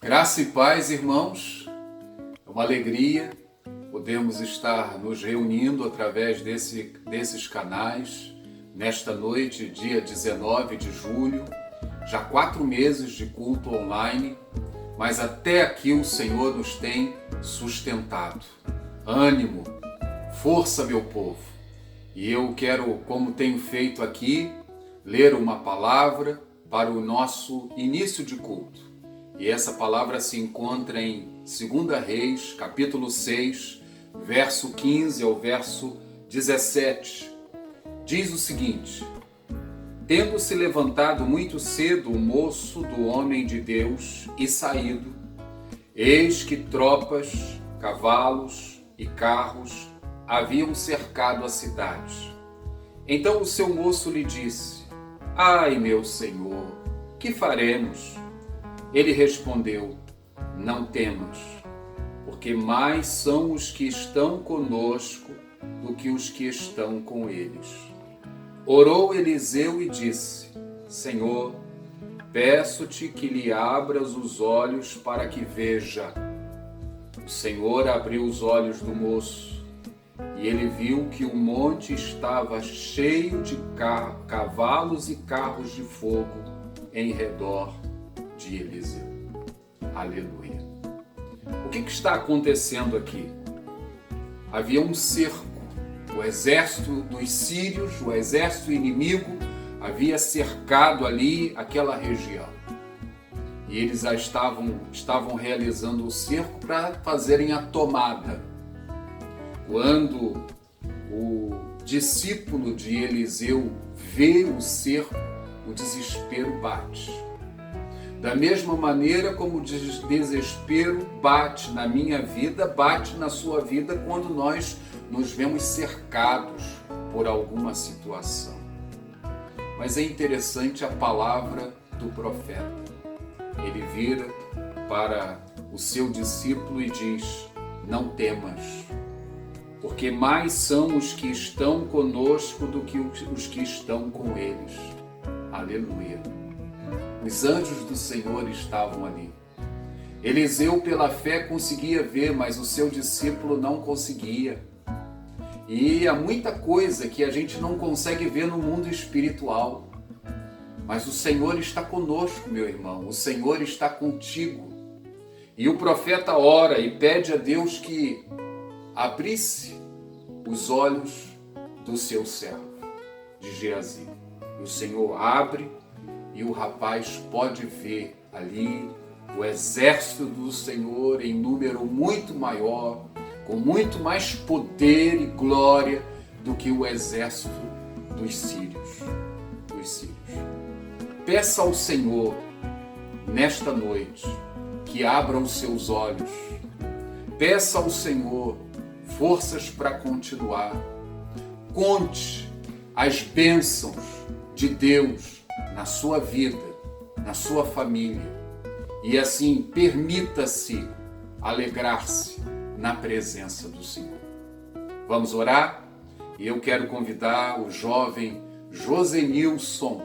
Graça e paz, irmãos. É uma alegria podermos estar nos reunindo através desses canais nesta noite, dia 19 de julho, já 4 meses de culto online, mas até aqui o Senhor nos tem sustentado. Ânimo, força, meu povo. E eu quero, como tenho feito aqui, ler uma palavra para o nosso início de culto. E essa palavra se encontra em 2 Reis, capítulo 6, verso 15 ao verso 17. Diz o seguinte: tendo se levantado muito cedo o moço do homem de Deus e saído, eis que tropas, cavalos e carros haviam cercado a cidade. Então o seu moço lhe disse: ai, meu senhor, que faremos? Ele respondeu: não temas, porque mais são os que estão conosco do que os que estão com eles. Orou Eliseu e disse: Senhor, peço-te que lhe abras os olhos para que veja. O Senhor abriu os olhos do moço, e ele viu que o monte estava cheio de cavalos e carros de fogo em redor de Eliseu. Aleluia. O que está acontecendo aqui? Havia um cerco. O exército dos sírios, o exército inimigo, havia cercado ali aquela região. E eles já estavam realizando o cerco para fazerem a tomada. Quando o discípulo de Eliseu vê o cerco, o desespero bate. Da mesma maneira como o desespero bate na minha vida, bate na sua vida quando nós nos vemos cercados por alguma situação. Mas é interessante a palavra do profeta. Ele vira para o seu discípulo e diz: não temas, porque mais são os que estão conosco do que os que estão com eles. Aleluia. Os anjos do Senhor estavam ali. Eliseu, pela fé, conseguia ver, mas o seu discípulo não conseguia. E há muita coisa que a gente não consegue ver no mundo espiritual. Mas o Senhor está conosco, meu irmão. O Senhor está contigo. E o profeta ora e pede a Deus que abrisse os olhos do seu servo, de Geazi. E o Senhor abre e o rapaz pode ver ali o exército do Senhor em número muito maior, com muito mais poder e glória do que o exército dos sírios. Peça ao Senhor, nesta noite, que abra os seus olhos. Peça ao Senhor forças para continuar. Conte as bênçãos de Deus na sua vida, na sua família. E assim, permita-se alegrar-se na presença do Senhor. Vamos orar? E eu quero convidar o jovem Josenilson,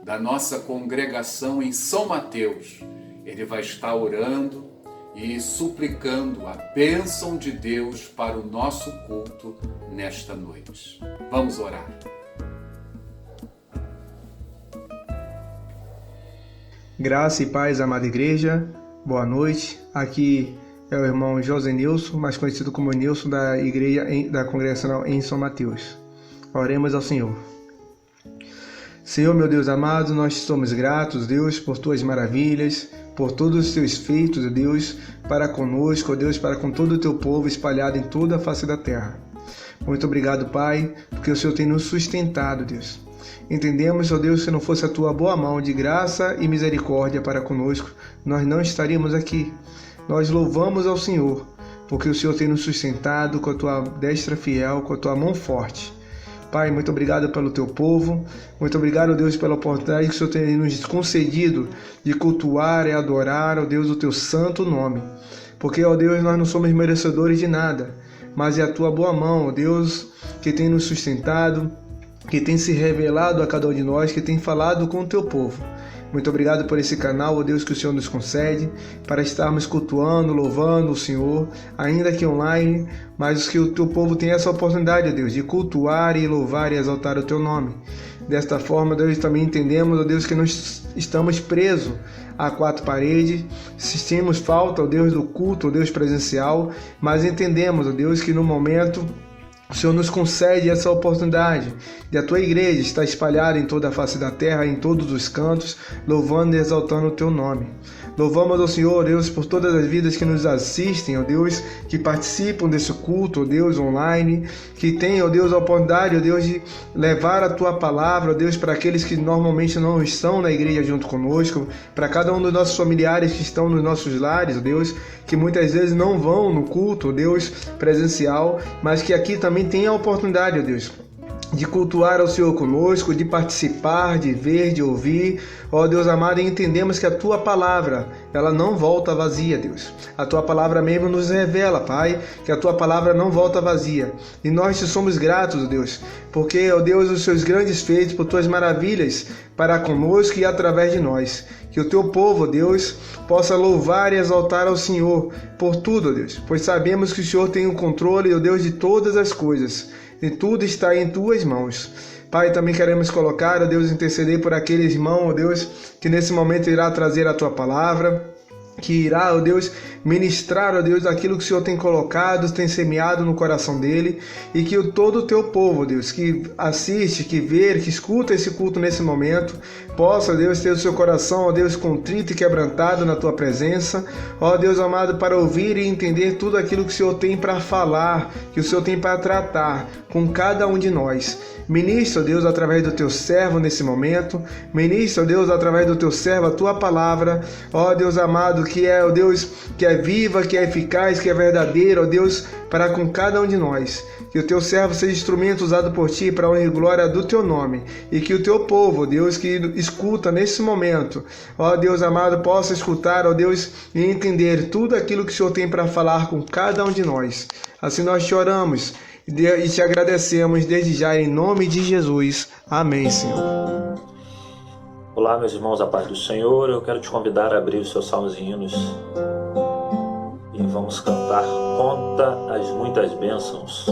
da nossa congregação em São Mateus. Ele vai estar orando e suplicando a bênção de Deus para o nosso culto nesta noite. Vamos orar. Graça e paz, amada igreja. Boa noite. Aqui é o irmão Josenilson, mais conhecido como Nilson, da igreja da congregação em São Mateus. Oremos ao Senhor. Senhor, meu Deus amado, nós somos gratos, Deus, por tuas maravilhas, por todos os teus feitos, Deus, para conosco, Deus, para com todo o teu povo espalhado em toda a face da terra. Muito obrigado, Pai, porque o Senhor tem nos sustentado, Deus. Entendemos, ó Deus, que se não fosse a tua boa mão de graça e misericórdia para conosco, nós não estaríamos aqui. Nós louvamos ao Senhor, porque o Senhor tem nos sustentado com a tua destra fiel, com a tua mão forte. Pai, muito obrigado pelo teu povo, muito obrigado, Deus, pela oportunidade que o Senhor tem nos concedido de cultuar e adorar, ó Deus, o teu santo nome. Porque, ó Deus, nós não somos merecedores de nada, mas é a tua boa mão, ó Deus, que tem nos sustentado, que tem se revelado a cada um de nós, que tem falado com o teu povo. Muito obrigado por esse canal, ó Deus, que o Senhor nos concede, para estarmos cultuando, louvando o Senhor, ainda que online, mas que o teu povo tenha essa oportunidade, ó Deus, de cultuar e louvar e exaltar o teu nome. Desta forma, Deus, também entendemos, ó Deus, que nós estamos presos a quatro paredes, sentimos falta, ó Deus, do culto, ó Deus, presencial, mas entendemos, ó Deus, que no momento o Senhor nos concede essa oportunidade de a tua igreja estar espalhada em toda a face da terra, em todos os cantos, louvando e exaltando o teu nome. Louvamos ao Senhor, Deus, por todas as vidas que nos assistem, ó Deus, que participam desse culto, ó Deus, online, que tem, ó Deus, a oportunidade, ó Deus, de levar a tua palavra, ó Deus, para aqueles que normalmente não estão na igreja junto conosco, para cada um dos nossos familiares que estão nos nossos lares, ó Deus, que muitas vezes não vão no culto, ó Deus, presencial, mas que aqui também tem a oportunidade, ó Deus, de cultuar ao Senhor conosco, de participar, de ver, de ouvir, ó Deus amado, e entendemos que a Tua palavra, ela não volta vazia, Deus. A Tua palavra mesmo nos revela, Pai, que a Tua palavra não volta vazia. E nós te somos gratos, Deus, porque, ó Deus, os Seus grandes feitos, por Tuas maravilhas para conosco e através de nós. Que o Teu povo, Deus, possa louvar e exaltar ao Senhor por tudo, Deus, pois sabemos que o Senhor tem o controle, ó Deus, de todas as coisas. E tudo está em Tuas mãos. Pai, também queremos colocar, ó Deus, interceder por aquele irmão, ó Deus, que nesse momento irá trazer a Tua palavra, que irá, ó Deus, ministrar, ó Deus, aquilo que o Senhor tem colocado, tem semeado no coração dele, e que todo o Teu povo, ó Deus, que assiste, que vê, que escuta esse culto nesse momento, possa, ó Deus, ter o seu coração, ó Deus, contrito e quebrantado na Tua presença, ó Deus amado, para ouvir e entender tudo aquilo que o Senhor tem para falar, que o Senhor tem para tratar com cada um de nós. Ministra, ó Deus, através do Teu servo nesse momento. Ministra, ó Deus, através do Teu servo a Tua palavra. Ó Deus amado, que é, ó Deus, que é viva, que é eficaz, que é verdadeira, ó Deus, para com cada um de nós. Que o Teu servo seja instrumento usado por Ti para a honra e glória do Teu nome. E que o Teu povo, ó Deus, que escuta nesse momento, ó Deus amado, possa escutar, ó Deus, e entender tudo aquilo que o Senhor tem para falar com cada um de nós. Assim nós te oramos e te agradecemos desde já em nome de Jesus. Amém, Senhor. Olá, meus irmãos, a paz do Senhor. Eu quero te convidar a abrir os seus salmos e hinos e vamos cantar Conta as Muitas Bênçãos.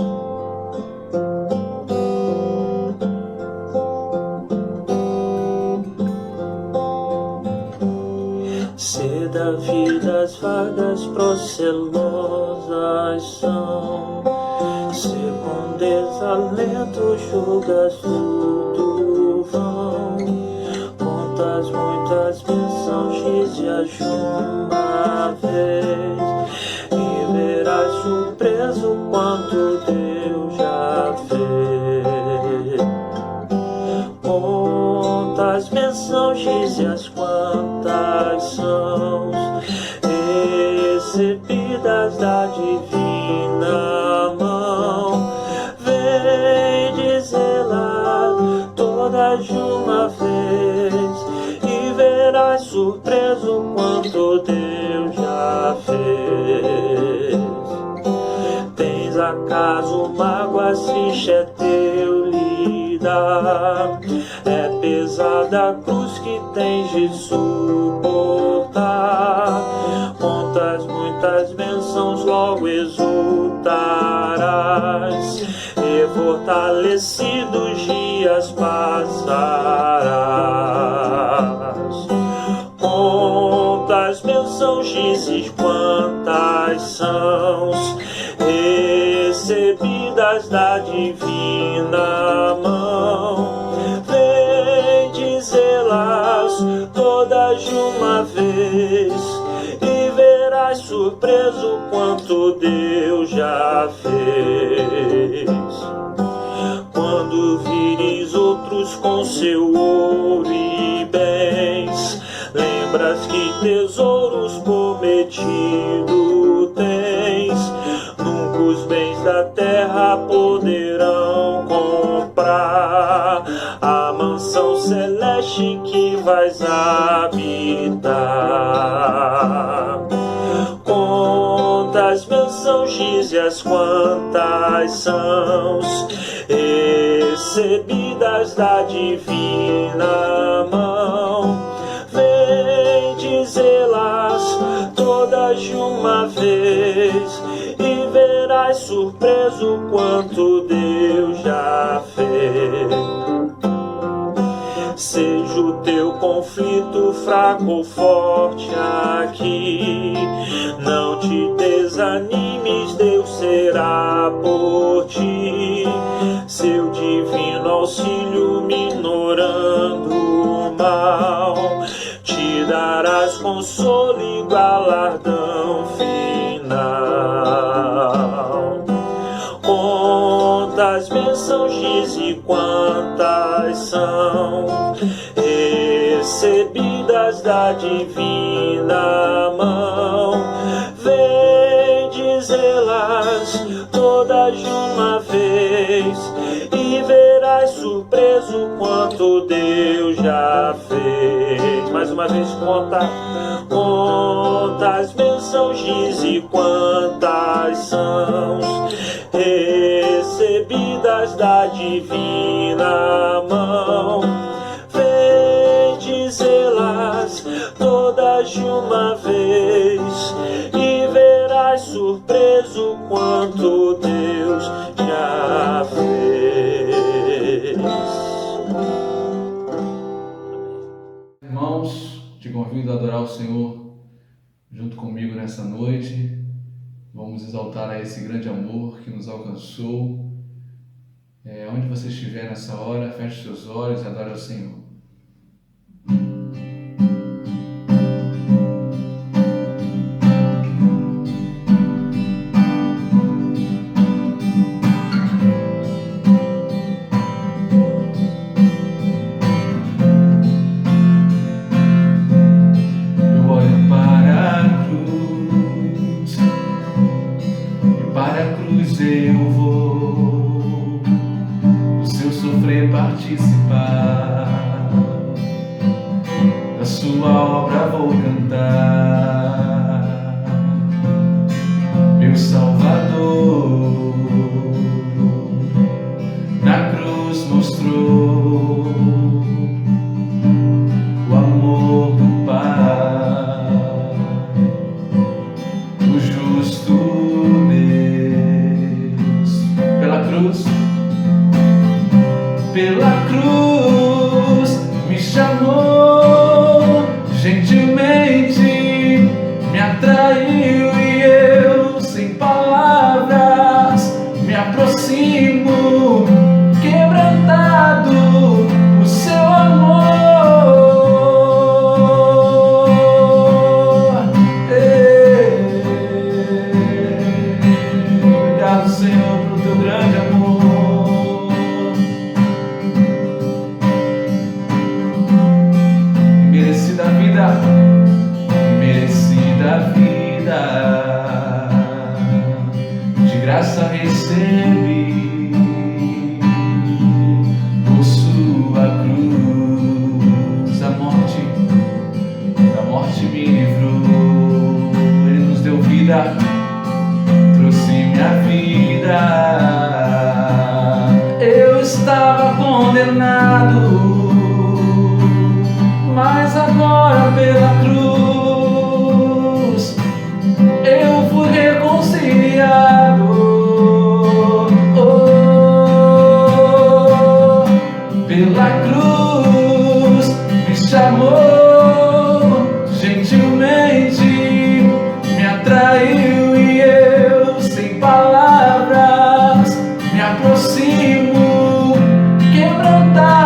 Se da vida as vagas procelosas são, se com desalento julgas tudo vão, contas muitas bênçãos dize-as de uma vez, e verás surpreso quanto Deus já fez. Contas bênçãos dize-as quantas são, recebidas da divina mão, vem dizê-las todas de uma vez, e verás surpreso quanto Deus já fez. Tens acaso mágoas, triste é teu lidar, é pesada a cruz que tens de suportar, contas muitas bênçãos logo exultarás, e fortalecidos dias passarás. Contas bênçãos dizes quantas são, recebidas da divina mão, vem dizê-las todas de uma vez, e verás surpreso quanto Deus já fez. Quando vires outros com seu ouro e bens, lembras que tesouros prometido tens, nunca os bens da terra poderão comprar a mansão celeste que vais habitar. Contas bênçãos dize-as quantas são, recebidas da divina mão, vem dizê-las todas de uma vez, e verás surpreso quanto Deus já fez. Seja o teu conflito fraco ou forte aqui, não te desanimes, Deus será por ti. Seu divino auxílio minorando o mal, te darás consolo e galardão final. Quantas bênçãos dize quantas são, recebidas da divina mão, vem dizê-las todas de uma vez, e verás já fez. Mais uma vez conta as bênçãos, dize quantas são recebidas da divina mão. Vem dizê-las todas de uma vez e verás surpreso quanto Deus já fez. Irmãos, te convido a adorar o Senhor junto comigo nessa noite. Vamos exaltar a esse grande amor que nos alcançou. Onde você estiver nessa hora, feche seus olhos e adore ao Senhor. Participar da sua obra, vou cantar, meu Salvador na cruz mostrou o amor do Pai, o justo Deus. Pela cruz me chamou, gentilmente me atraiu e eu, sem palavras, me aproximo, quebrantado o seu amor. Obrigado, Senhor, pelo teu grande amor. Merecida vida, de graça recebi, por sua cruz, da morte me livrou. Ele nos deu vida, trouxe minha vida. Eu estava condenado, mas agora pela cruz eu fui reconciliado. Pela cruz me chamou, gentilmente me atraiu e eu, sem palavras, me aproximo, quebrantado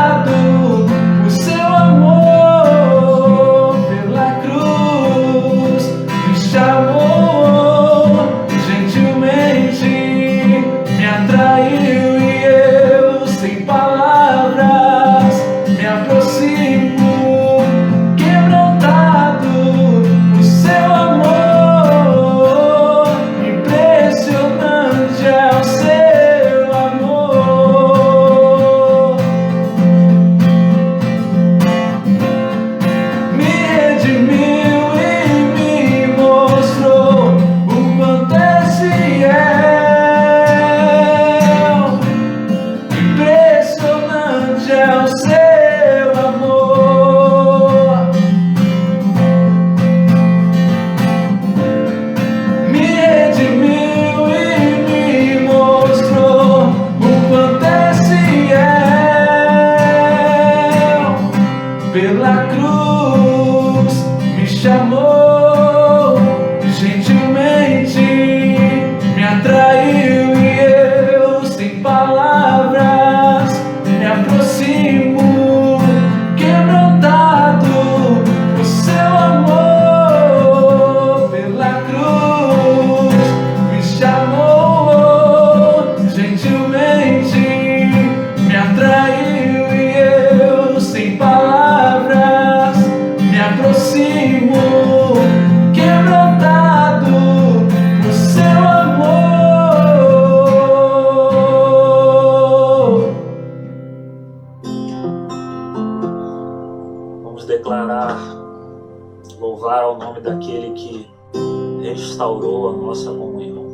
restaurou a nossa comunhão.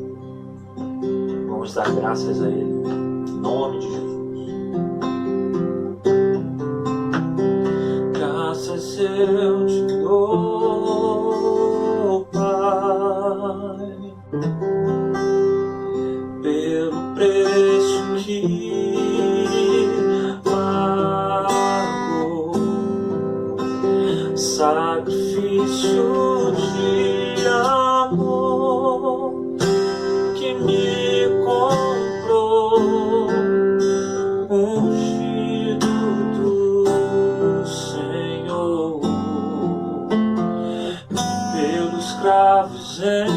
Vamos dar graças a Ele, em nome de Jesus. Graças eu te dou, Pai, pelo preço que pagou, sacrifício de amor que me comprou, ungido do Senhor, pelos cravos em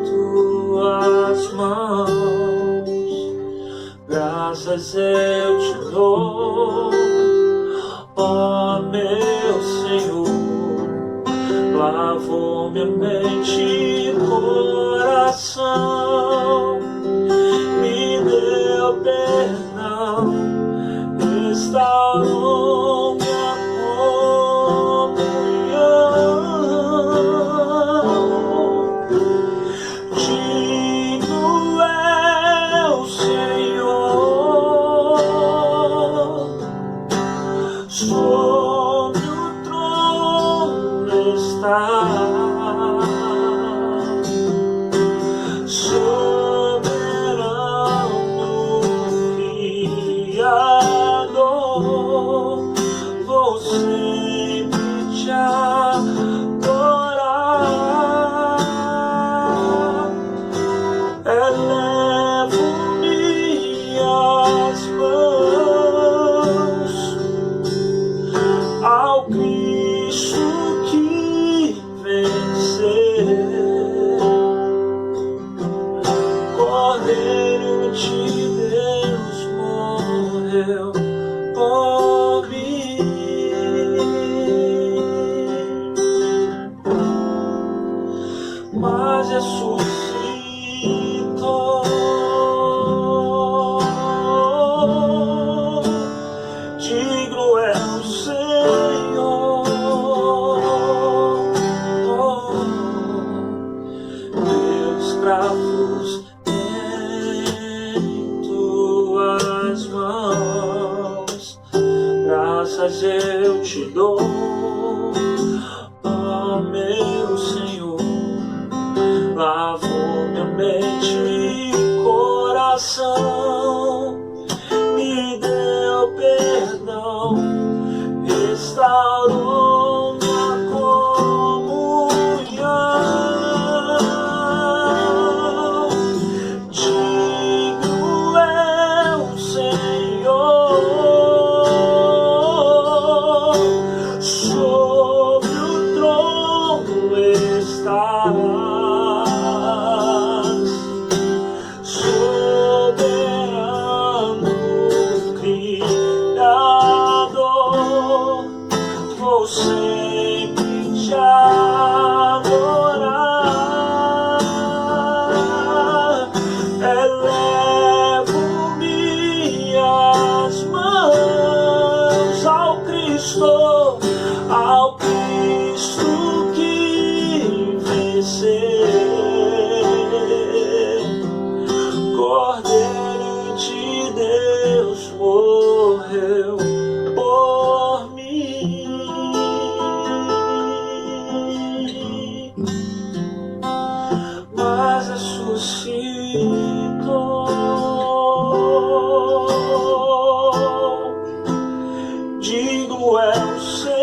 tuas mãos. Graças eu te dou, ó meu Senhor, lavou minha mente e coração, me deu perdão, restaurou minha comunhão. Digno é o Senhor, sobre o trono está, soberano Criador, vou sempre te adorar. Elevo minhas mãos ao Cristo que venceu, Cordeiro de Deus morreu por mim. Mas ressuscitou, digno é o Senhor, meus cravos em tuas mãos. Graças eu te dou, ó meu Senhor, lavou minha mente e coração, me deu perdão, restaurou minha comunhão. Digno é o Senhor, sobre o trono está, soberano Criador, vou sempre te adorar. Elevo minhas mãos ao Cristo que venceu, Cordeiro de Deus morreu por mim. Mas ressuscitou, digno é o Senhor,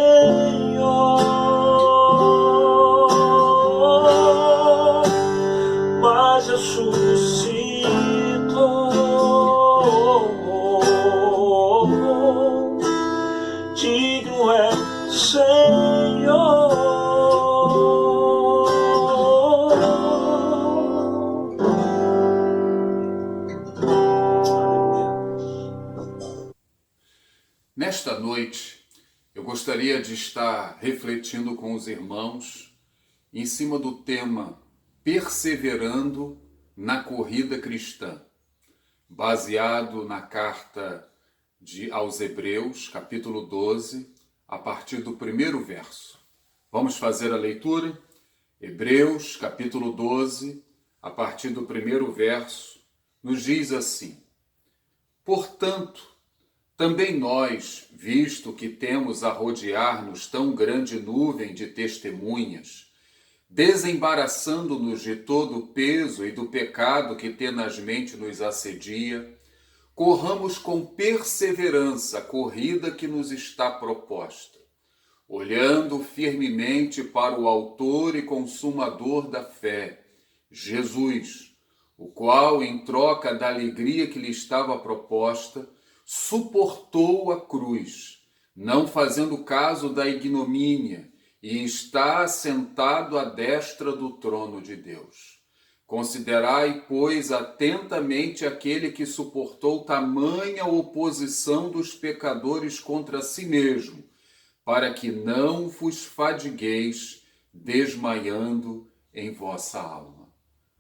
mas ressuscitou, digno é o Senhor. Nesta noite, eu gostaria de estar refletindo com os irmãos em cima do tema Perseverando na Corrida Cristã, baseado na carta aos Hebreus, capítulo 12, a partir do primeiro verso. Vamos fazer a leitura? Hebreus, capítulo 12, a partir do primeiro verso, nos diz assim: Portanto, também nós, visto que temos a rodear-nos tão grande nuvem de testemunhas, desembaraçando-nos de todo o peso e do pecado que tenazmente nos assedia, corramos com perseverança a corrida que nos está proposta, olhando firmemente para o autor e consumador da fé, Jesus, o qual, em troca da alegria que lhe estava proposta, suportou a cruz, não fazendo caso da ignomínia, e está assentado à destra do trono de Deus. Considerai, pois, atentamente aquele que suportou tamanha oposição dos pecadores contra si mesmo, para que não vos fadigueis desmaiando em vossa alma.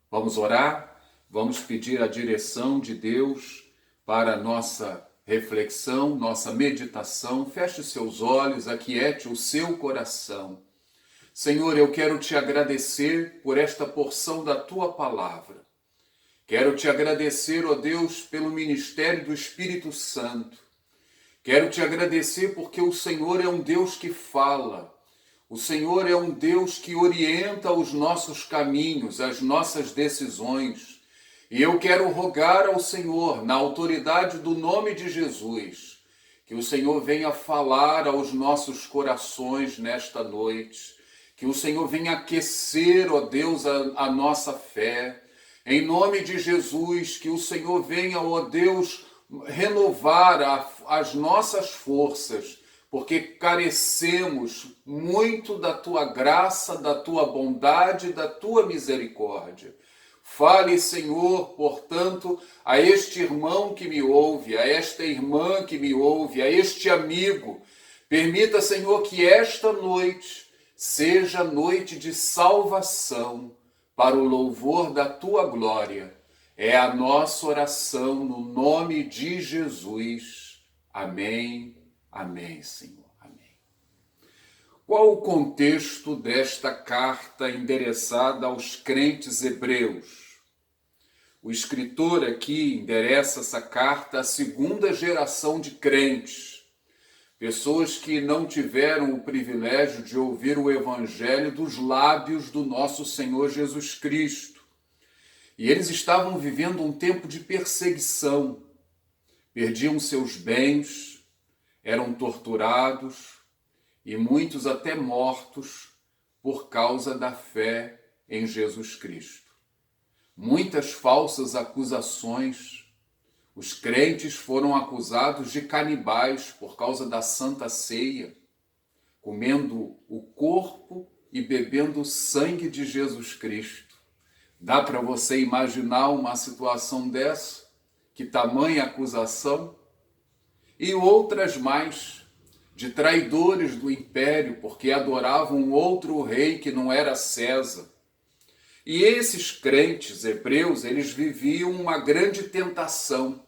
Vamos orar? Vamos pedir a direção de Deus para a nossa reflexão, nossa meditação. Feche seus olhos, aquiete o seu coração. Senhor, eu quero te agradecer por esta porção da tua palavra. Quero te agradecer, ó Deus, pelo ministério do Espírito Santo. Quero te agradecer porque o Senhor é um Deus que fala. O Senhor é um Deus que orienta os nossos caminhos, as nossas decisões. E eu quero rogar ao Senhor, na autoridade do nome de Jesus, que o Senhor venha falar aos nossos corações nesta noite, que o Senhor venha aquecer, ó Deus, a nossa fé. Em nome de Jesus, que o Senhor venha, ó Deus, renovar as nossas forças, porque carecemos muito da tua graça, da tua bondade, da tua misericórdia. Fale, Senhor, portanto, a este irmão que me ouve, a esta irmã que me ouve, a este amigo. Permita, Senhor, que esta noite seja noite de salvação para o louvor da tua glória. É a nossa oração no nome de Jesus. Amém. Amém, Senhor. Amém. Qual o contexto desta carta endereçada aos crentes hebreus? O escritor aqui endereça essa carta à segunda geração de crentes, pessoas que não tiveram o privilégio de ouvir o evangelho dos lábios do nosso Senhor Jesus Cristo. E eles estavam vivendo um tempo de perseguição, perdiam seus bens, eram torturados e muitos até mortos por causa da fé em Jesus Cristo. Muitas falsas acusações. Os crentes foram acusados de canibais por causa da Santa Ceia, comendo o corpo e bebendo o sangue de Jesus Cristo. Dá para você imaginar uma situação dessa? Que tamanha acusação? E outras mais, de traidores do império, porque adoravam um outro rei que não era César. E esses crentes hebreus, eles viviam uma grande tentação,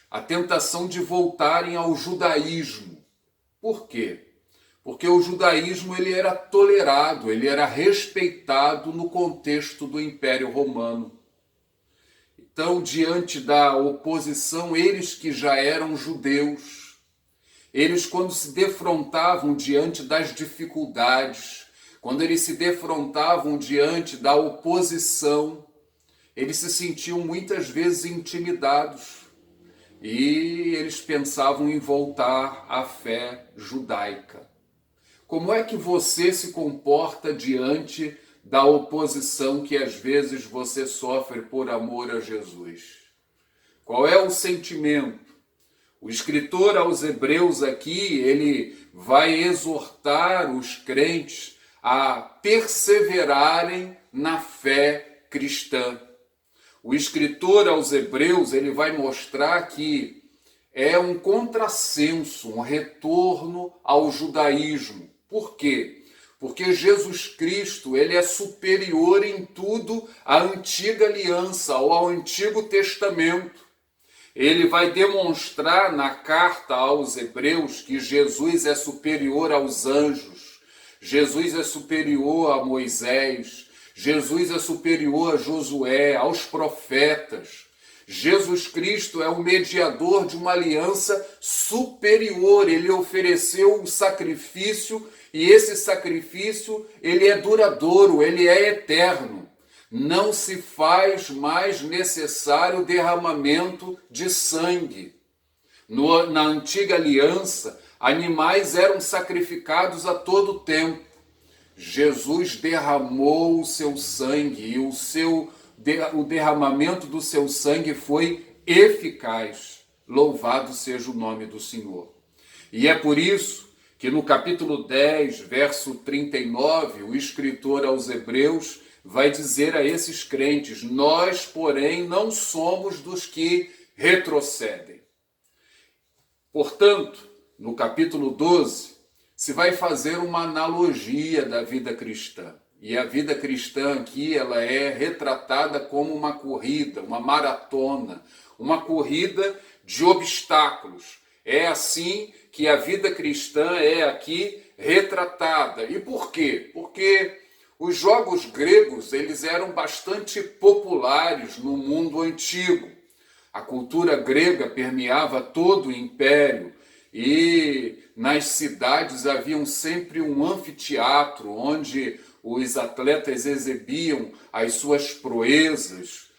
a tentação de voltarem ao judaísmo. Por quê? Porque o judaísmo ele era tolerado, ele era respeitado no contexto do Império Romano. Então, diante da oposição, eles que já eram judeus, eles quando se defrontavam diante das dificuldades, quando eles se defrontavam diante da oposição, eles se sentiam muitas vezes intimidados e eles pensavam em voltar à fé judaica. Como é que você se comporta diante da oposição que às vezes você sofre por amor a Jesus? Qual é o sentimento? O escritor aos Hebreus aqui, ele vai exortar os crentes a perseverarem na fé cristã. O escritor aos Hebreus, ele vai mostrar que é um contrassenso, um retorno ao judaísmo. Por quê? Porque Jesus Cristo, ele é superior em tudo à antiga aliança ou ao Antigo Testamento. Ele vai demonstrar na carta aos Hebreus que Jesus é superior aos anjos. Jesus é superior a Moisés, Jesus é superior a Josué, aos profetas. Jesus Cristo é o mediador de uma aliança superior. Ele ofereceu um sacrifício e esse sacrifício, ele é duradouro, ele é eterno. Não se faz mais necessário o derramamento de sangue. Na antiga aliança, animais eram sacrificados a todo tempo. Jesus derramou o seu sangue e o derramamento do seu sangue foi eficaz. Louvado seja o nome do Senhor. E é por isso que no capítulo 10, verso 39, o escritor aos Hebreus vai dizer a esses crentes: nós, porém, não somos dos que retrocedem. Portanto, no capítulo 12, se vai fazer uma analogia da vida cristã. E a vida cristã aqui, ela é retratada como uma corrida, uma maratona, uma corrida de obstáculos. É assim que a vida cristã é aqui retratada. E por quê? Porque os jogos gregos, eles eram bastante populares no mundo antigo. A cultura grega permeava todo o império e nas cidades haviam sempre um anfiteatro onde os atletas exibiam as suas proezas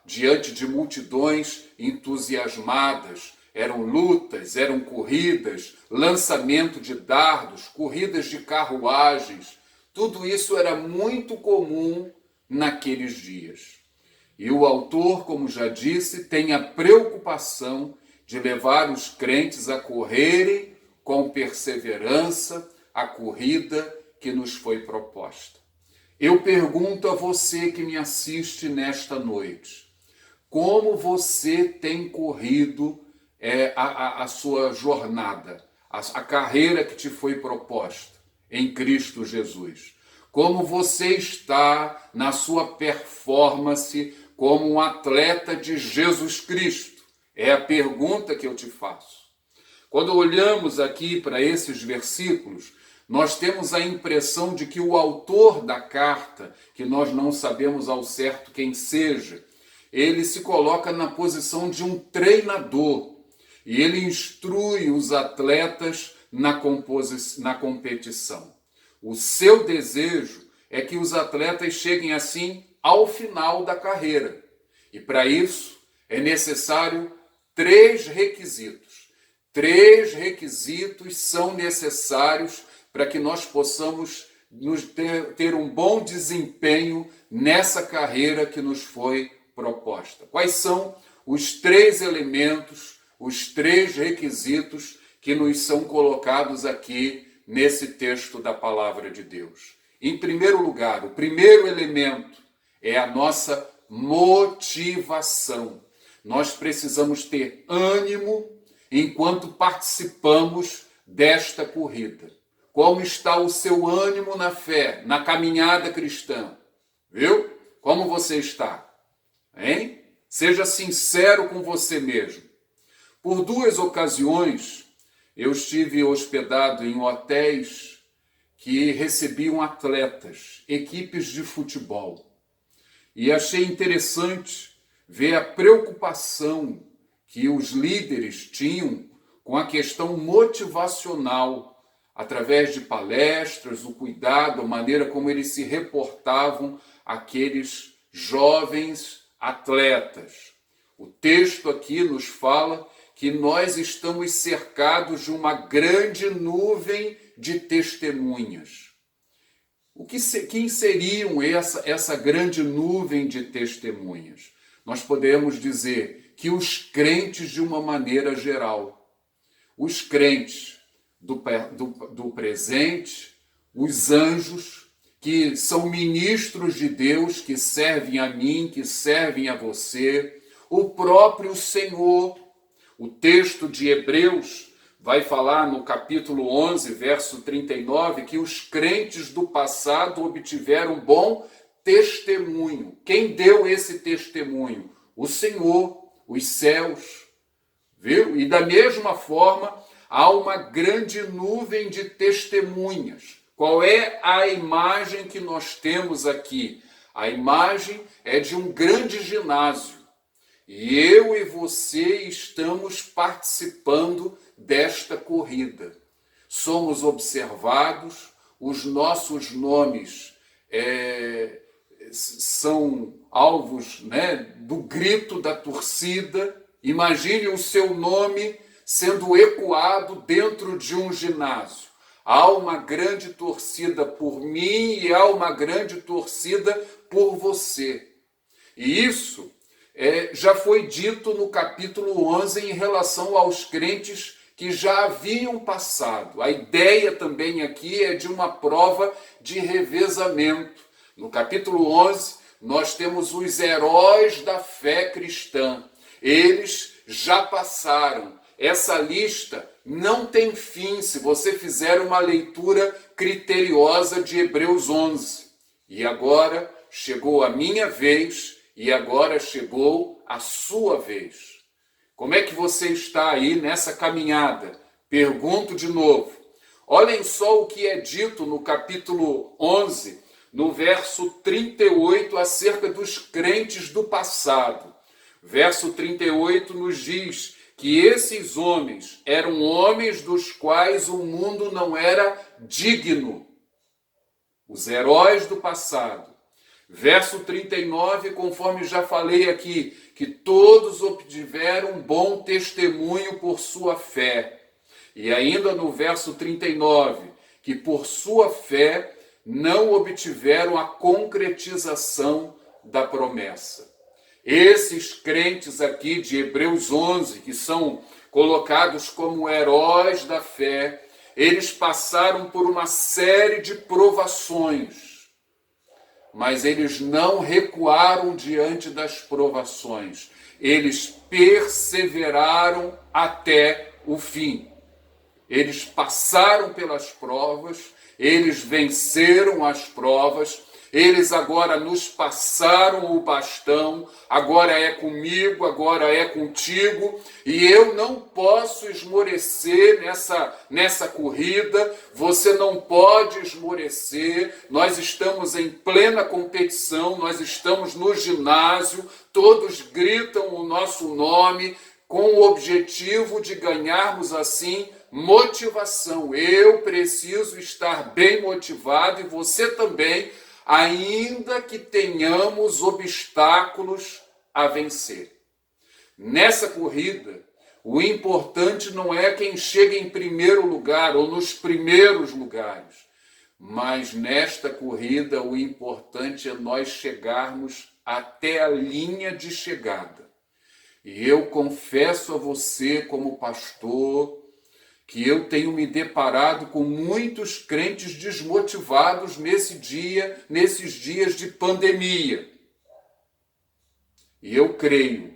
diante de multidões entusiasmadas. Eram lutas, eram corridas, lançamento de dardos, corridas de carruagens. Tudo isso era muito comum naqueles dias. E o autor, como já disse, tem a preocupação de levar os crentes a correrem com perseverança a corrida que nos foi proposta. Eu pergunto a você que me assiste nesta noite, como você tem corrido a sua jornada, a carreira que te foi proposta em Cristo Jesus? Como você está na sua performance como um atleta de Jesus Cristo? É a pergunta que eu te faço. Quando olhamos aqui para esses versículos, nós temos a impressão de que o autor da carta, que nós não sabemos ao certo quem seja, ele se coloca na posição de um treinador e ele instrui os atletas na competição. O seu desejo é que os atletas cheguem assim ao final da carreira. E para isso é necessário 3 requisitos. 3 requisitos são necessários para que nós possamos ter um bom desempenho nessa carreira que nos foi proposta. Quais são os 3 elementos, os 3 requisitos que nos são colocados aqui nesse texto da palavra de Deus? Em primeiro lugar, o primeiro elemento é a nossa motivação. Nós precisamos ter ânimo enquanto participamos desta corrida. Como está o seu ânimo na fé, na caminhada cristã? Viu? Como você está? Hein? Seja sincero com você mesmo. Por 2 ocasiões, eu estive hospedado em hotéis que recebiam atletas, equipes de futebol. E achei interessante ver a preocupação que os líderes tinham com a questão motivacional, através de palestras, o cuidado, a maneira como eles se reportavam àqueles jovens atletas. O texto aqui nos fala que nós estamos cercados de uma grande nuvem de testemunhas. Quem seriam essa grande nuvem de testemunhas? Nós podemos dizer que os crentes de uma maneira geral, os crentes do presente, os anjos, que são ministros de Deus, que servem a mim, que servem a você, o próprio Senhor. O texto de Hebreus vai falar no capítulo 11, verso 39, que os crentes do passado obtiveram bom testemunho. Quem deu esse testemunho? O Senhor, os céus. Viu? E da mesma forma, há uma grande nuvem de testemunhas. Qual é a imagem que nós temos aqui? A imagem é de um grande ginásio. E eu e você estamos participando desta corrida. Somos observados, os nossos nomes são alvos, né, do grito da torcida. Imagine o seu nome sendo ecoado dentro de um ginásio. Há uma grande torcida por mim e há uma grande torcida por você. E isso já foi dito no capítulo 11 em relação aos crentes que já haviam passado. A ideia também aqui é de uma prova de revezamento. No capítulo 11, nós temos os heróis da fé cristã. Eles já passaram. Essa lista não tem fim se você fizer uma leitura criteriosa de Hebreus 11. E agora chegou a minha vez e agora chegou a sua vez. Como é que você está aí nessa caminhada? Pergunto de novo. Olhem só o que é dito no capítulo 11, no verso 38, acerca dos crentes do passado. Verso 38 nos diz que esses homens eram homens dos quais o mundo não era digno. Os heróis do passado. Verso 39, conforme já falei aqui, que todos obtiveram bom testemunho por sua fé. E ainda no verso 39, que por sua fé não obtiveram a concretização da promessa. Esses crentes aqui de Hebreus 11, que são colocados como heróis da fé, eles passaram por uma série de provações. Mas eles não recuaram diante das provações. Eles perseveraram até o fim. Eles passaram pelas provas, eles venceram as provas, eles agora nos passaram o bastão, agora é comigo, agora é contigo, e eu não posso esmorecer nessa corrida, você não pode esmorecer, nós estamos em plena competição, nós estamos no ginásio, todos gritam o nosso nome, com o objetivo de ganharmos assim motivação. Eu preciso estar bem motivado e você também, ainda que tenhamos obstáculos a vencer. Nessa corrida, o importante não é quem chega em primeiro lugar ou nos primeiros lugares, mas nesta corrida o importante é nós chegarmos até a linha de chegada. E eu confesso a você, como pastor, que eu tenho me deparado com muitos crentes desmotivados nesses dias de pandemia. E eu creio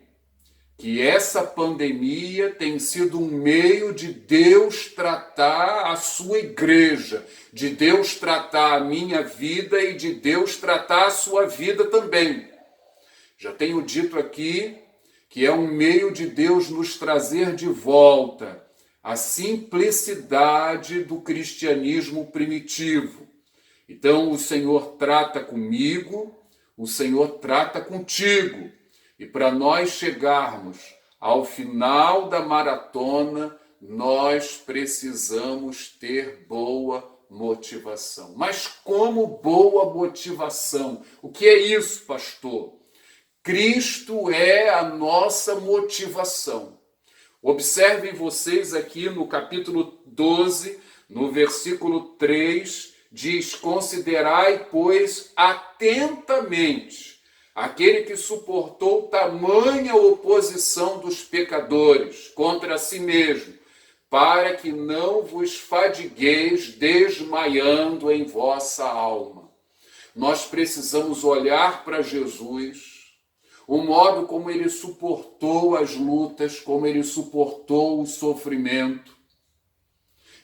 que essa pandemia tem sido um meio de Deus tratar a sua igreja, de Deus tratar a minha vida e de Deus tratar a sua vida também. Já tenho dito aqui que é um meio de Deus nos trazer de volta a simplicidade do cristianismo primitivo. Então o Senhor trata comigo, o Senhor trata contigo. E para nós chegarmos ao final da maratona, nós precisamos ter boa motivação. Mas como boa motivação? O que é isso, pastor? Cristo é a nossa motivação. Observem vocês aqui no capítulo 12, no versículo 3, diz: considerai, pois, atentamente aquele que suportou tamanha oposição dos pecadores contra si mesmo, para que não vos fadigueis desmaiando em vossa alma. Nós precisamos olhar para Jesus, o modo como ele suportou as lutas, como ele suportou o sofrimento.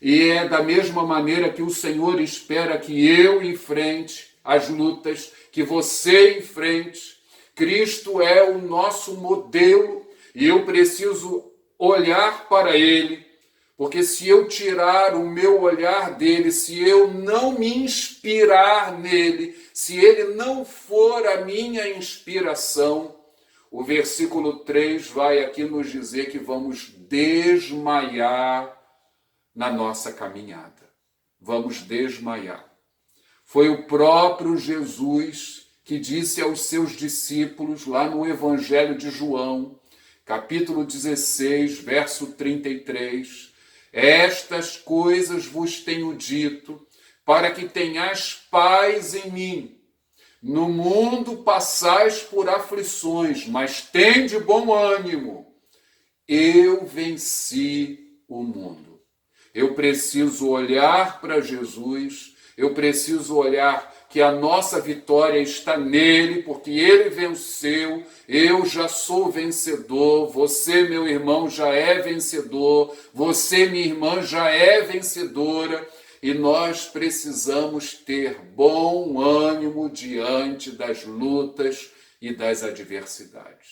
E é da mesma maneira que o Senhor espera que eu enfrente as lutas, que você enfrente. Cristo é o nosso modelo e eu preciso olhar para ele, Porque se eu tirar o meu olhar dele, se eu não me inspirar nele, se ele não for a minha inspiração, o versículo 3 vai aqui nos dizer que vamos desmaiar na nossa caminhada. Vamos desmaiar. Foi o próprio Jesus que disse aos seus discípulos, lá no Evangelho de João, capítulo 16, verso 33, estas coisas vos tenho dito, para que tenhais paz em mim. No mundo passais por aflições, mas tende bom ânimo. Eu venci o mundo. Eu preciso olhar para Jesus, eu preciso olhar que a nossa vitória está nele, porque ele venceu, eu já sou vencedor, você, meu irmão, já é vencedor, você, minha irmã, já é vencedora, e nós precisamos ter bom ânimo diante das lutas e das adversidades.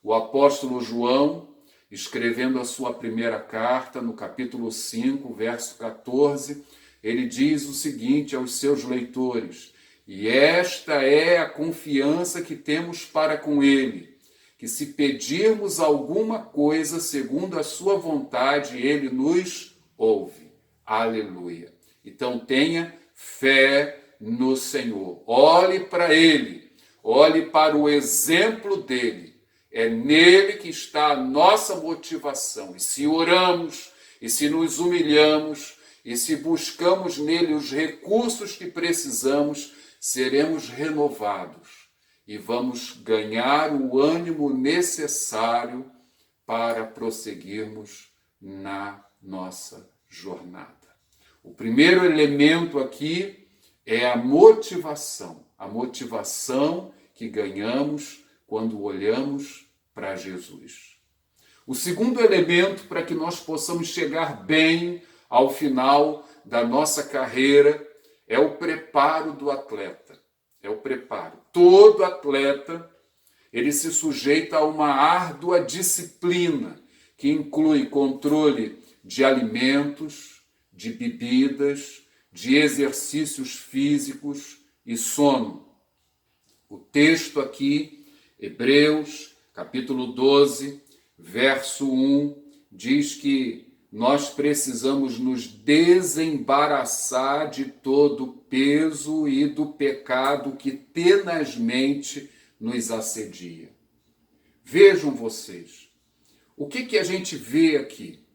O apóstolo João, escrevendo a sua primeira carta, no capítulo 5, verso 14, ele diz o seguinte aos seus leitores: e esta é a confiança que temos para com ele, que se pedirmos alguma coisa segundo a sua vontade, ele nos ouve. Aleluia. Então tenha fé no Senhor. Olhe para ele, olhe para o exemplo dele. É nele que está a nossa motivação. E se oramos, e se nos humilhamos, e se buscamos nele os recursos que precisamos, seremos renovados e vamos ganhar o ânimo necessário para prosseguirmos na nossa jornada. O primeiro elemento aqui é a motivação que ganhamos quando olhamos para Jesus. O segundo elemento para que nós possamos chegar bem ao final da nossa carreira é o preparo do atleta. É o preparo. Todo atleta, ele se sujeita a uma árdua disciplina que inclui controle de alimentos, de bebidas, de exercícios físicos e sono. O texto aqui, Hebreus, capítulo 12, verso 1, diz que nós precisamos nos desembaraçar de todo o peso e do pecado que tenazmente nos assedia. Vejam vocês, o que a gente vê aqui?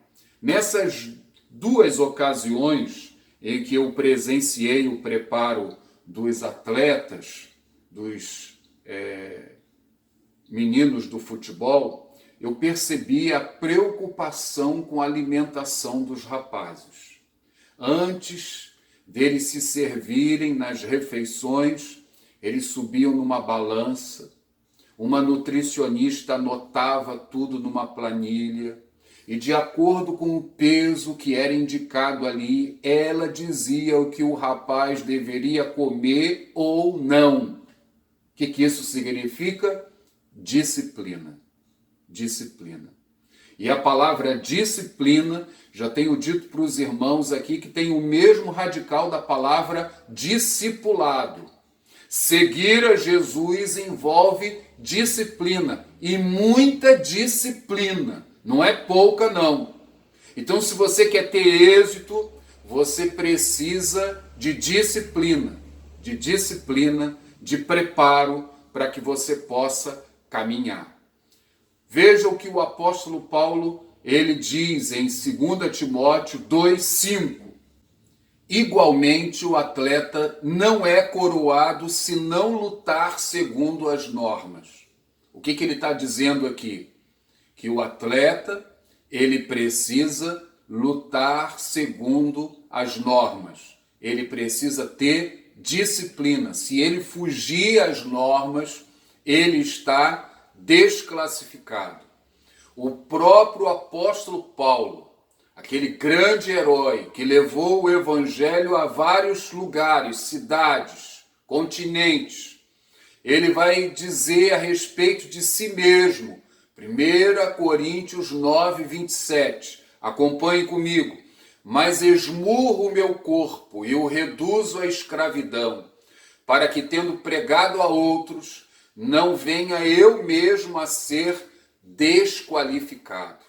Nessas duas ocasiões em que eu presenciei o preparo dos atletas, dos meninos do futebol, eu percebi a preocupação com a alimentação dos rapazes. Antes deles se servirem nas refeições, eles subiam numa balança, uma nutricionista anotava tudo numa planilha, e de acordo com o peso que era indicado ali, ela dizia o que o rapaz deveria comer ou não. O que isso significa? Disciplina. Disciplina. E a palavra disciplina, já tenho dito para os irmãos aqui, que tem o mesmo radical da palavra discipulado. Seguir a Jesus envolve disciplina, e muita disciplina, não é pouca não. Então, se você quer ter êxito, você precisa de disciplina, de preparo para que você possa caminhar. Veja o que o apóstolo Paulo, ele diz em 2 Timóteo 2,5. Igualmente, o atleta não é coroado se não lutar segundo as normas. O que ele está dizendo aqui? Que o atleta, ele precisa lutar segundo as normas. Ele precisa ter disciplina. Se ele fugir às normas, ele está desclassificado. O próprio apóstolo Paulo, aquele grande herói que levou o evangelho a vários lugares, cidades, continentes, ele vai dizer a respeito de si mesmo, 1 Coríntios 9, 27, Acompanhe comigo. Mas esmurro o meu corpo e o reduzo à escravidão, para que, tendo pregado a outros, não venha eu mesmo a ser desqualificado.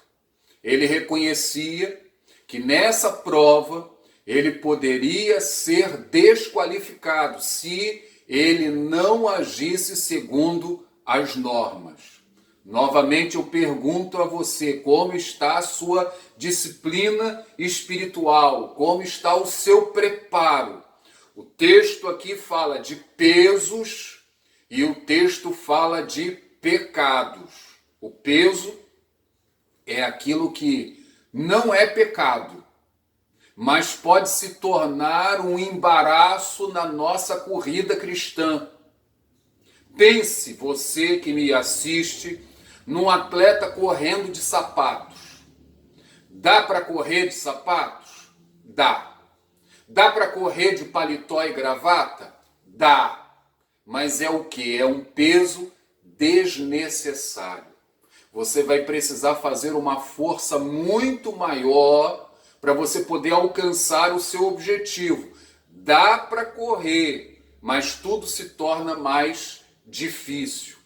Ele reconhecia que nessa prova ele poderia ser desqualificado se ele não agisse segundo as normas. Novamente eu pergunto a você, como está a sua disciplina espiritual? Como está o seu preparo? O texto aqui fala de pesos e o texto fala de pecados. O peso é aquilo que não é pecado, mas pode se tornar um embaraço na nossa corrida cristã. Pense, você que me assiste, num atleta correndo de sapatos. Dá para correr de sapatos? Dá. Dá para correr de paletó e gravata? Dá. Mas é o quê? É um peso desnecessário. Você vai precisar fazer uma força muito maior para você poder alcançar o seu objetivo. Dá para correr, mas tudo se torna mais difícil.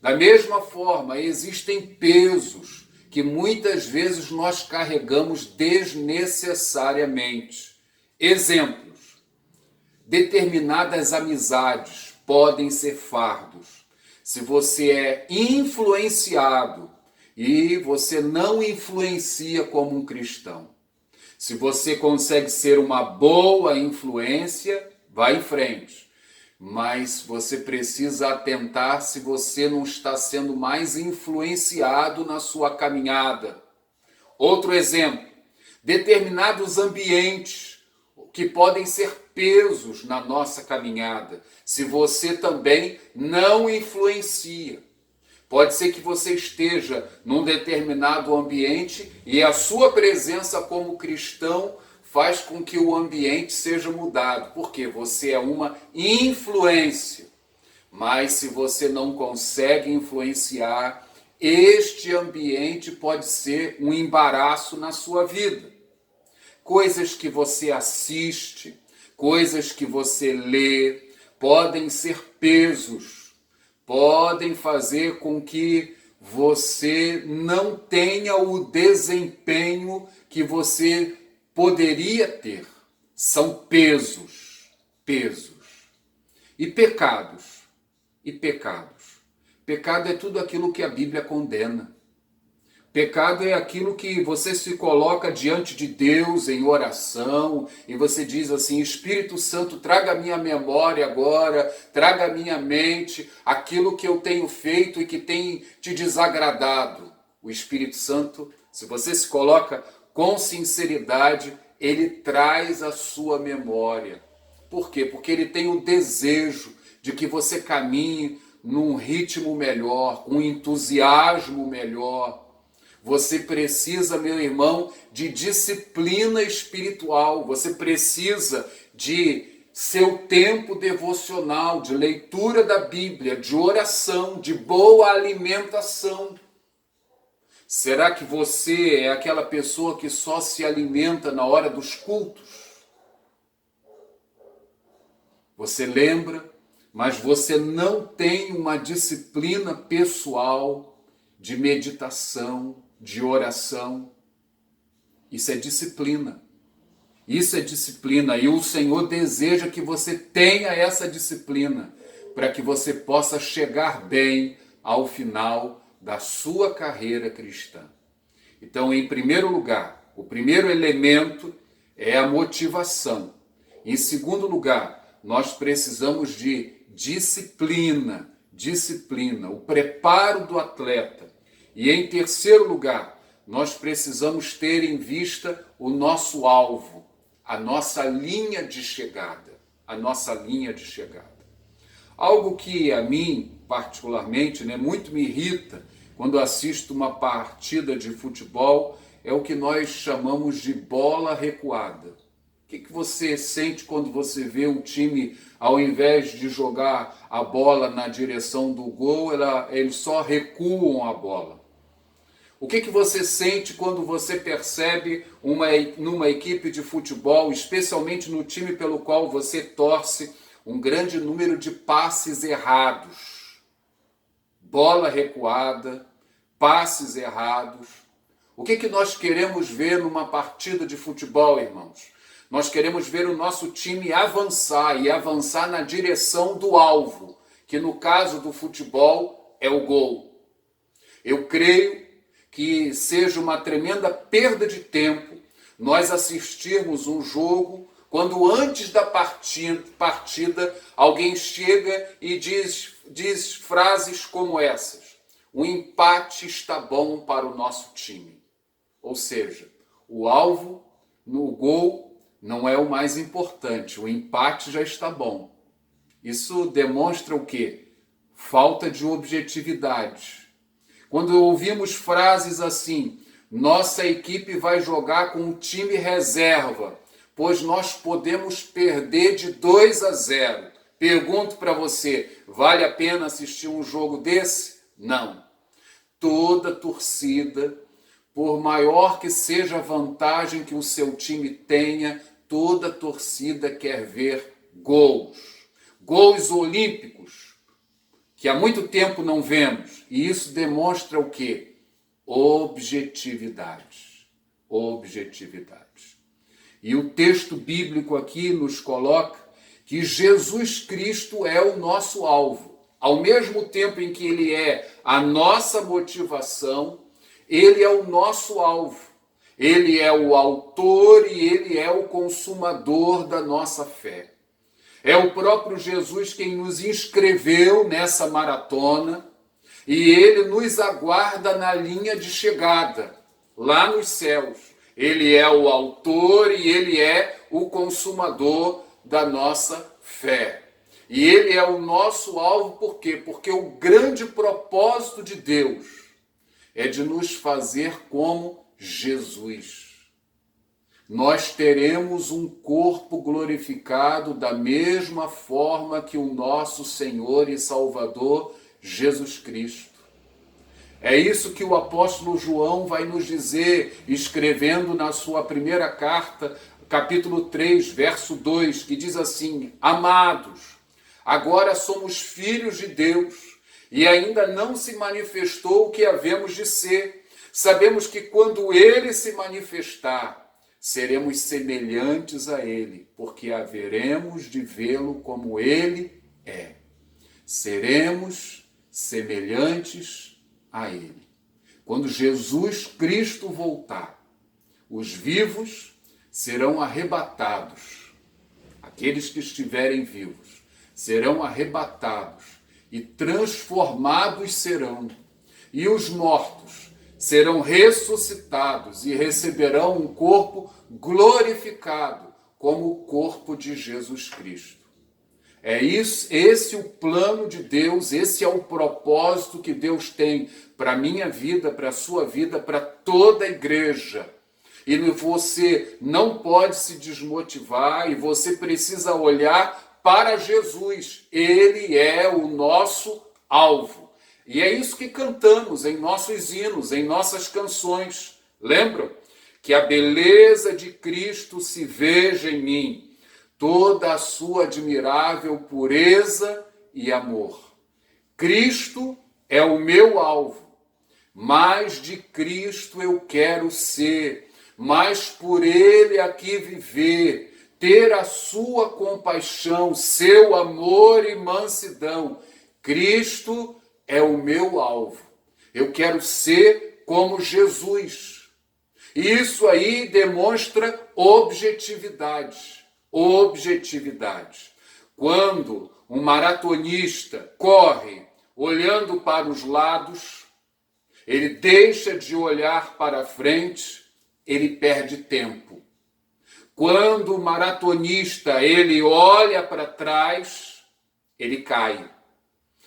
Da mesma forma, existem pesos que muitas vezes nós carregamos desnecessariamente. Exemplos: determinadas amizades podem ser fardos. Se você é influenciado e você não influencia como um cristão, se você consegue ser uma boa influência, vá em frente. Mas você precisa atentar se você não está sendo mais influenciado na sua caminhada. Outro exemplo: determinados ambientes que podem ser pesos na nossa caminhada, se você também não influencia. Pode ser que você esteja num determinado ambiente e a sua presença como cristão faz com que o ambiente seja mudado, porque você é uma influência. Mas se você não consegue influenciar, este ambiente pode ser um embaraço na sua vida. Coisas que você assiste, coisas que você lê, podem ser pesos, podem fazer com que você não tenha o desempenho que você poderia ter. São pesos. E pecados. Pecado é tudo aquilo que a Bíblia condena. Pecado é aquilo que você se coloca diante de Deus em oração e você diz assim: Espírito Santo, traga à minha memória agora, traga à minha mente aquilo que eu tenho feito e que tem te desagradado. O Espírito Santo, se você se coloca com sinceridade, ele traz à sua memória. Por quê? Porque ele tem o desejo de que você caminhe num ritmo melhor, com um entusiasmo melhor. Você precisa, meu irmão, de disciplina espiritual. Você precisa de seu tempo devocional, de leitura da Bíblia, de oração, de boa alimentação. Será que você é aquela pessoa que só se alimenta na hora dos cultos? Você lembra, mas você não tem uma disciplina pessoal de meditação, de oração. Isso é disciplina. Isso é disciplina. E o Senhor deseja que você tenha essa disciplina para que você possa chegar bem ao final da sua carreira cristã. Então, em primeiro lugar, o primeiro elemento é a motivação. Em segundo lugar, nós precisamos de disciplina, o preparo do atleta. E em terceiro lugar, nós precisamos ter em vista o nosso alvo, a nossa linha de chegada, Algo que a mim, particularmente, muito me irrita quando assisto uma partida de futebol é o que nós chamamos de bola recuada. O que você sente quando você vê um time, ao invés de jogar a bola na direção do gol, eles só recuam a bola? O que você sente quando você percebe numa equipe de futebol, especialmente no time pelo qual você torce, um grande número de passes errados? Bola recuada, passes errados. O que nós queremos ver numa partida de futebol, irmãos? Nós queremos ver o nosso time avançar e avançar na direção do alvo, que no caso do futebol é o gol. Eu creio que seja uma tremenda perda de tempo nós assistirmos um jogo quando antes da partida alguém chega e diz frases como essas: o empate está bom para o nosso time. Ou seja, o alvo no gol não é o mais importante, o empate já está bom. Isso demonstra o quê? Falta de objetividade. Quando ouvimos frases assim, nossa equipe vai jogar com o time reserva, pois nós podemos perder de 2-0. Pergunto para você, vale a pena assistir um jogo desse? Não. Toda torcida, por maior que seja a vantagem que o seu time tenha, toda torcida quer ver gols. Gols olímpicos, que há muito tempo não vemos. E isso demonstra o quê? Objetividade. Objetividade. E o texto bíblico aqui nos coloca que Jesus Cristo é o nosso alvo. Ao mesmo tempo em que ele é a nossa motivação, ele é o nosso alvo. Ele é o autor e ele é o consumador da nossa fé. É o próprio Jesus quem nos inscreveu nessa maratona e ele nos aguarda na linha de chegada, lá nos céus. Ele é o autor e ele é o consumador da nossa fé. E ele é o nosso alvo, por quê? Porque o grande propósito de Deus é de nos fazer como Jesus. Nós teremos um corpo glorificado da mesma forma que o nosso Senhor e Salvador Jesus Cristo. É isso que o apóstolo João vai nos dizer, escrevendo na sua primeira carta, capítulo 3, verso 2, que diz assim: amados, agora somos filhos de Deus, e ainda não se manifestou o que havemos de ser. Sabemos que quando ele se manifestar, seremos semelhantes a ele, porque haveremos de vê-lo como ele é. Seremos semelhantes a ele. Quando Jesus Cristo voltar, os vivos serão arrebatados. Aqueles que estiverem vivos serão arrebatados e transformados serão. E os mortos serão ressuscitados e receberão um corpo glorificado, como o corpo de Jesus Cristo. É isso, esse é o plano de Deus, esse é o propósito que Deus tem para a minha vida, para a sua vida, para toda a igreja. E você não pode se desmotivar e você precisa olhar para Jesus. Ele é o nosso alvo. E é isso que cantamos em nossos hinos, em nossas canções. Lembram? Que a beleza de Cristo se veja em mim, toda a sua admirável pureza e amor. Cristo é o meu alvo, mais de Cristo eu quero ser, mais por ele aqui viver, ter a sua compaixão, seu amor e mansidão. Cristo é o meu alvo. Eu quero ser como Jesus. Isso aí demonstra objetividade. Objetividade. Quando um maratonista corre olhando para os lados, ele deixa de olhar para frente, ele perde tempo. Quando o maratonista ele olha para trás, ele cai.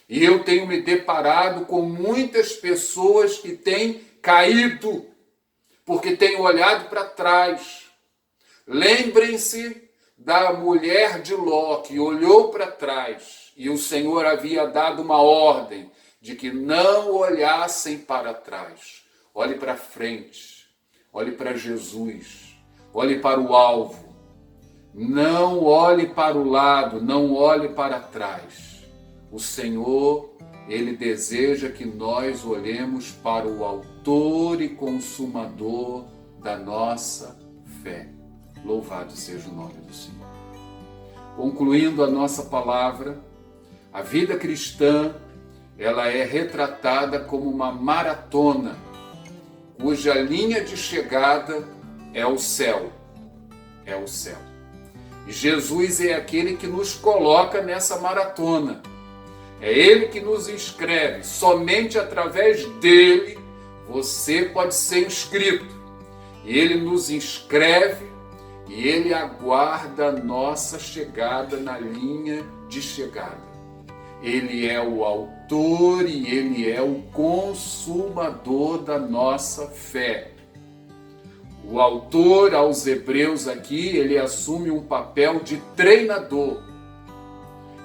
E eu tenho me deparado com muitas pessoas que têm caído, porque têm olhado para trás. Lembrem-se da mulher de Ló, que olhou para trás, e o Senhor havia dado uma ordem de que não olhassem para trás. olhe para frente, olhe para Jesus, olhe para o alvo. Não olhe para o lado, não olhe para trás. O Senhor, Ele deseja que nós olhemos para o autor e consumador da nossa fé. Louvado seja o nome do Senhor. Concluindo a nossa palavra, a vida cristã, ela é retratada como uma maratona, cuja linha de chegada é o céu. É o céu. E Jesus é aquele que nos coloca nessa maratona. É Ele que nos inscreve. Somente através dele você pode ser inscrito. E Ele nos inscreve e Ele aguarda a nossa chegada na linha de chegada. Ele é o autor e Ele é o consumador da nossa fé. O autor aos Hebreus aqui, ele assume um papel de treinador.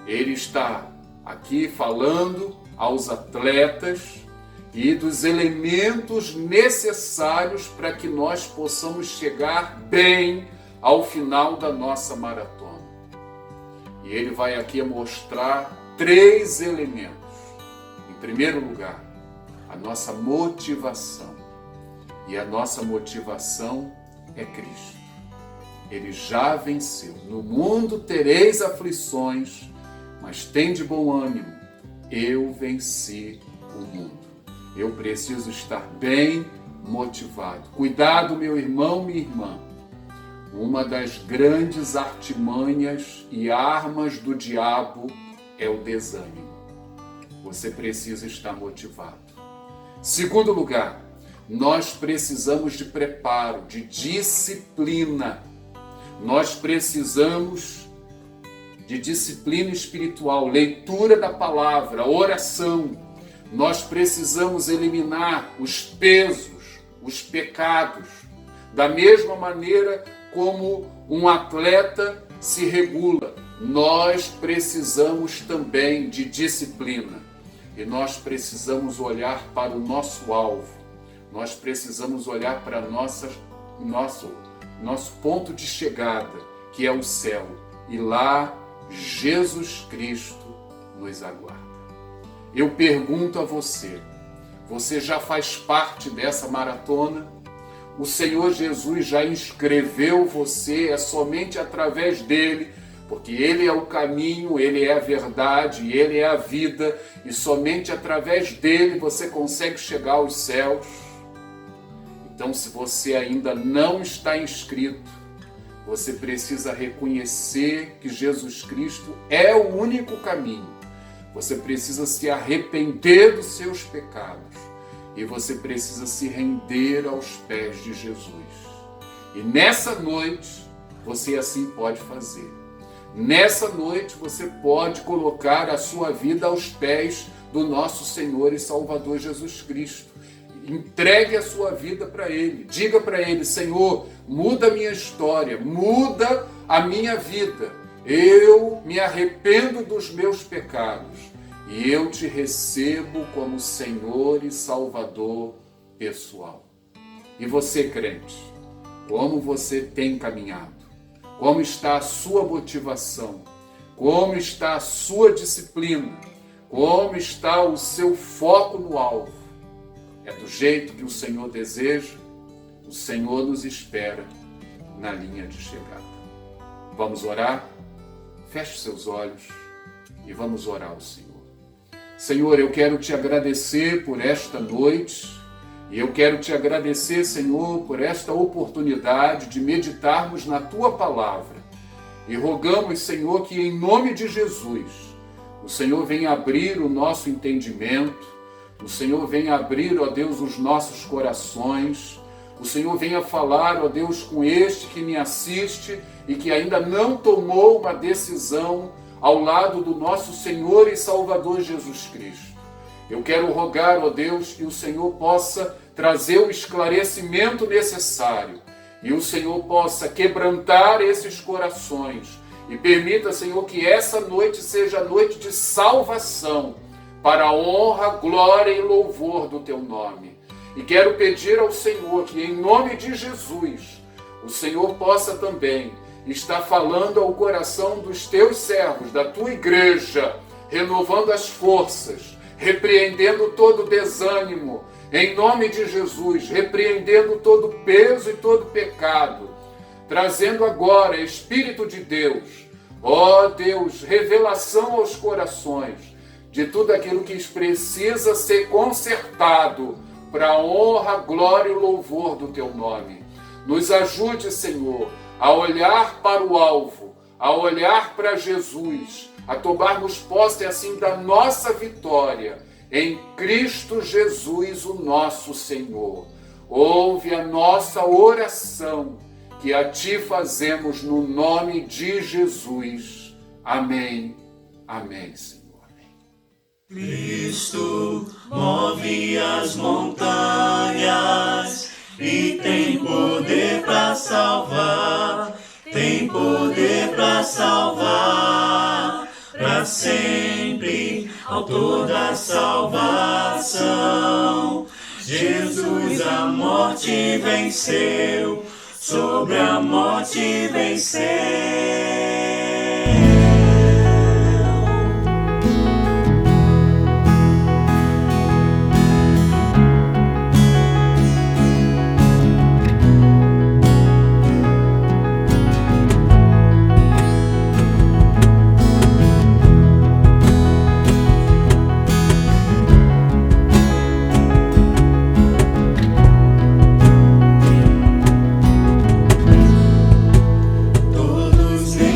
Ele está aqui falando aos atletas e dos elementos necessários para que nós possamos chegar bem ao final da nossa maratona. E ele vai aqui mostrar 3 elementos. Em primeiro lugar, a nossa motivação. E a nossa motivação é Cristo. Ele já venceu. No mundo tereis aflições, mas tende bom ânimo. Eu venci o mundo. Eu preciso estar bem motivado. Cuidado, meu irmão, minha irmã. Uma das grandes artimanhas e armas do diabo é o desânimo. Você precisa estar motivado. Segundo lugar, nós precisamos de preparo, de disciplina. Nós precisamos de disciplina espiritual, leitura da palavra, oração. Nós precisamos eliminar os pesos, os pecados, da mesma maneira como um atleta se regula. Nós precisamos também de disciplina e nós precisamos olhar para o nosso alvo. Nós precisamos olhar para nosso ponto de chegada, que é o céu. E lá, Jesus Cristo nos aguarda. Eu pergunto a você, você já faz parte dessa maratona? O Senhor Jesus já inscreveu você, é somente através dele, porque Ele é o caminho, Ele é a verdade, Ele é a vida, e somente através dele você consegue chegar aos céus. Então, se você ainda não está inscrito, você precisa reconhecer que Jesus Cristo é o único caminho. Você precisa se arrepender dos seus pecados e você precisa se render aos pés de Jesus. E nessa noite, você assim pode fazer. Nessa noite, você pode colocar a sua vida aos pés do nosso Senhor e Salvador Jesus Cristo. Entregue a sua vida para Ele. Diga para Ele: Senhor, muda a minha história, muda a minha vida. Eu me arrependo dos meus pecados e eu te recebo como Senhor e Salvador pessoal. E você, crente, como você tem caminhado? Como está a sua motivação? Como está a sua disciplina? Como está o seu foco no alvo? É do jeito que o Senhor deseja? O Senhor nos espera na linha de chegada. Vamos orar? Feche seus olhos e vamos orar ao Senhor. Senhor, eu quero te agradecer por esta noite e eu quero te agradecer, Senhor, por esta oportunidade de meditarmos na Tua Palavra. E rogamos, Senhor, que em nome de Jesus, o Senhor venha abrir o nosso entendimento, o Senhor venha abrir, ó Deus, os nossos corações, o Senhor venha falar, ó Deus, com este que me assiste e que ainda não tomou uma decisão ao lado do nosso Senhor e Salvador Jesus Cristo. Eu quero rogar, ó Deus, que o Senhor possa trazer o esclarecimento necessário e o Senhor possa quebrantar esses corações e permita, Senhor, que essa noite seja a noite de salvação para a honra, glória e louvor do Teu nome. E quero pedir ao Senhor que, em nome de Jesus, o Senhor possa também estar falando ao coração dos teus servos, da tua igreja, renovando as forças, repreendendo todo desânimo, em nome de Jesus, repreendendo todo peso e todo pecado, trazendo agora, Espírito de Deus, ó Deus, revelação aos corações de tudo aquilo que precisa ser consertado para a honra, glória e louvor do teu nome. Nos ajude, Senhor, a olhar para o alvo, a olhar para Jesus, a tomarmos posse assim da nossa vitória em Cristo Jesus, o nosso Senhor. Ouve a nossa oração, que a Ti fazemos no nome de Jesus. Amém. Amém, Senhor. Amém. Cristo move as montanhas e tem poder para salvar, tem poder para salvar, para sempre, autor da salvação. Jesus a morte venceu, sobre a morte venceu.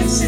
Nesse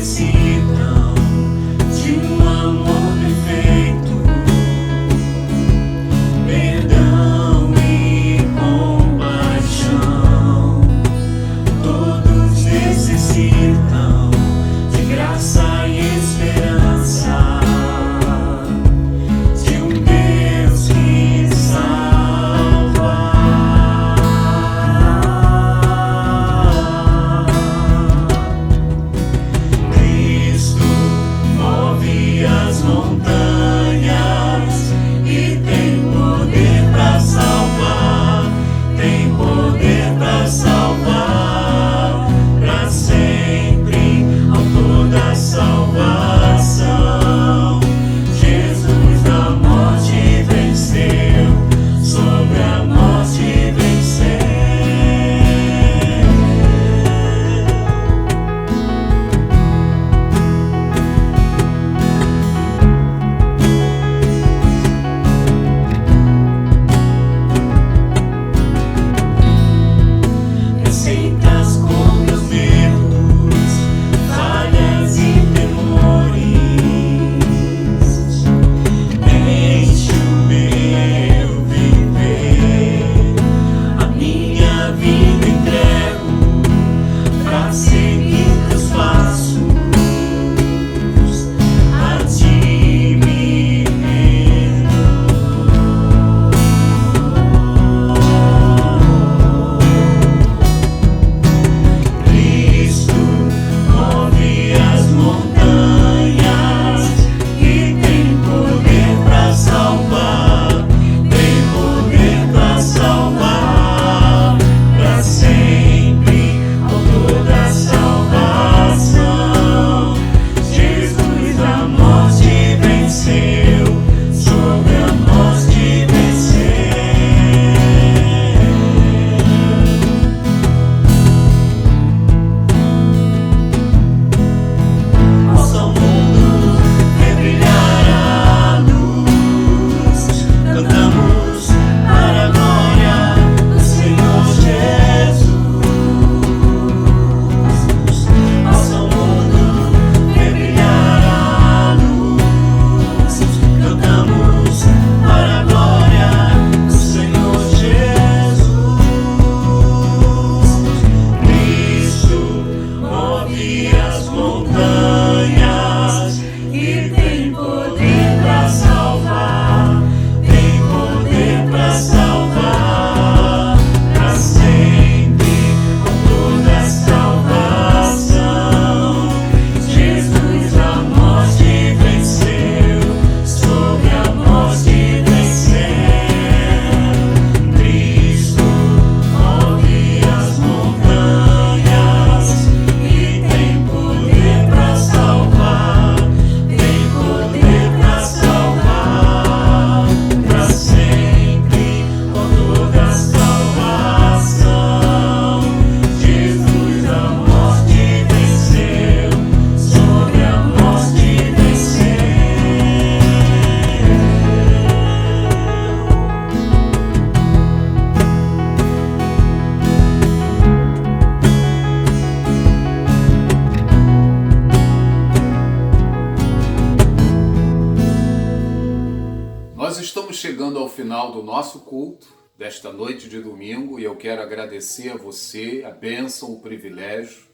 Nós estamos chegando ao final do nosso culto desta noite de domingo e eu quero agradecer a você a bênção, o privilégio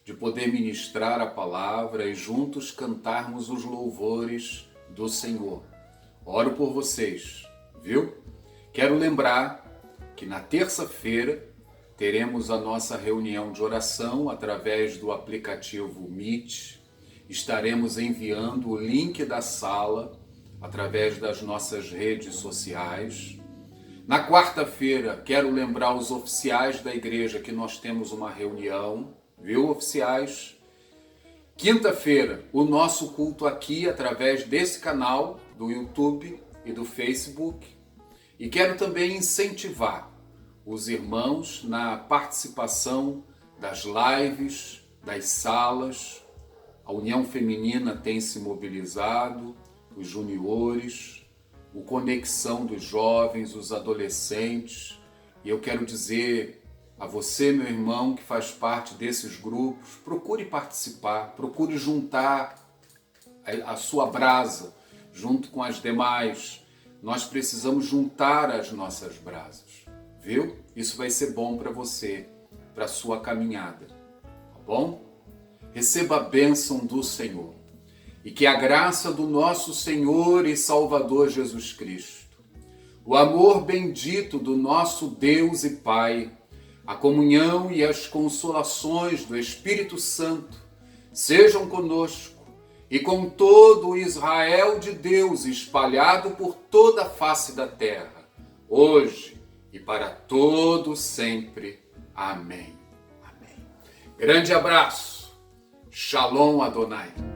de poder ministrar a palavra e juntos cantarmos os louvores do Senhor. Oro por vocês, viu? Quero lembrar que na terça-feira teremos a nossa reunião de oração através do aplicativo Meet. Estaremos enviando o link da sala através das nossas redes sociais. Na quarta-feira, quero lembrar os oficiais da igreja que nós temos uma reunião, viu, oficiais? Quinta-feira, o nosso culto aqui através desse canal do YouTube e do Facebook. E quero também incentivar os irmãos na participação das lives, das salas. A União Feminina tem se mobilizado, os juniores, o Conexão dos jovens, os adolescentes. E eu quero dizer a você, meu irmão, que faz parte desses grupos, procure participar, procure juntar a sua brasa junto com as demais. Nós precisamos juntar as nossas brasas, viu? Isso vai ser bom para você, para a sua caminhada, tá bom? Receba a bênção do Senhor e que a graça do nosso Senhor e Salvador Jesus Cristo, o amor bendito do nosso Deus e Pai, a comunhão e as consolações do Espírito Santo sejam conosco e com todo o Israel de Deus espalhado por toda a face da terra, hoje e para todo sempre. Amém. Amém. Grande abraço. Shalom Adonai.